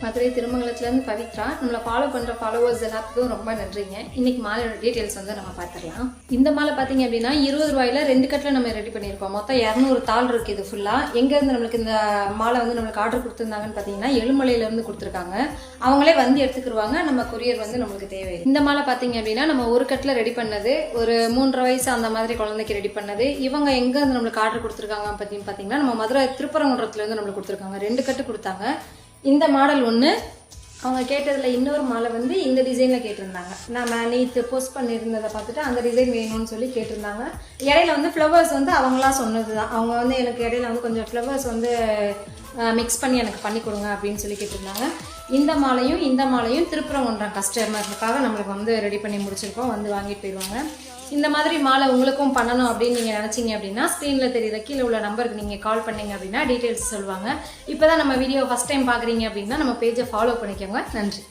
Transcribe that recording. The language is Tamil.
மதுரை திருமங்கலத்துலேருந்து பவித்ரா. நம்மளை ஃபாலோ பண்ணுற ஃபாலோவர்ஸ் எல்லாத்துக்கும் ரொம்ப நன்றிங்க. இன்னைக்கு மாலையோட டீட்டெயில்ஸ் வந்து நம்ம பார்த்துடலாம். இந்த மாலை பார்த்தீங்க அப்படின்னா 20 ரூபாயில 2 கட்டில் நம்ம ரெடி பண்ணியிருக்கோம். மொத்தம் 200 தாள் இருக்கு. இது ஃபுல்லாக எங்கேருந்து நம்மளுக்கு இந்த மாலை வந்து நம்மளுக்கு ஆர்டர் கொடுத்துருந்தாங்கன்னு பார்த்தீங்கன்னா எழுமலையிலேருந்து கொடுத்துருக்காங்க. அவங்களே வந்து எடுத்துக்கிடுவாங்க. நம்ம கொரியர் வந்து நம்மளுக்கு தேவை. இந்த மாலை பார்த்தீங்க அப்படின்னா நம்ம ஒரு கட்டில் ரெடி பண்ணது, ஒரு 3.5 வயசு அந்த மாதிரி குழந்தைக்கு ரெடி பண்ணது. இவங்க எங்கேருந்து நம்மளுக்கு ஆர்டர் கொடுத்துருக்காங்க பார்த்தீங்கன்னா நம்ம மதுரை திருப்பரங்குன்றத்துலேருந்து நம்மளுக்கு கொடுத்துருக்காங்க. 2 கட்டு கொடுத்தாங்க. இந்த மாடல் ஒன்று, அவங்க கேட்டதில் இன்னொரு மாலை வந்து இந்த டிசைனில் கேட்டிருந்தாங்க. நம்ம நேற்று போஸ்ட் பண்ணியிருந்ததை பார்த்துட்டு அந்த டிசைன் வேணும்னு சொல்லி கேட்டிருந்தாங்க. இடையில வந்து ஃப்ளவர்ஸ் வந்து அவங்களா சொன்னது தான். அவங்க வந்து எனக்கு இடையில வந்து கொஞ்சம் ஃப்ளவர்ஸ் வந்து மிக்ஸ் பண்ணி எனக்கு பண்ணி கொடுங்க அப்படின்னு சொல்லி கேட்டிருந்தாங்க. இந்த மாலையும் திருப்பரங்குன்றம் கஸ்டமருக்காக நம்மளுக்கு வந்து ரெடி பண்ணி முடிச்சிருக்கோம். வந்து வாங்கிட்டு போயிடுவாங்க. இந்த மாதிரி மாலை உங்களுக்கும் பண்ணணும் அப்படின்னு நீங்கள் நினச்சிங்க அப்படின்னா ஸ்க்ரீனில் தெரியுற கீழே உள்ள நம்பருக்கு நீங்கள் கால் பண்ணீங்க அப்படின்னா டீட்டெயில்ஸ் சொல்லுவாங்க. இப்போ தான் நம்ம வீடியோ ஃபஸ்ட் டைம் பார்க்குறீங்க அப்படின்னா நம்ம பேஜை ஃபாலோ பண்ணிக்கோங்க. நன்றி.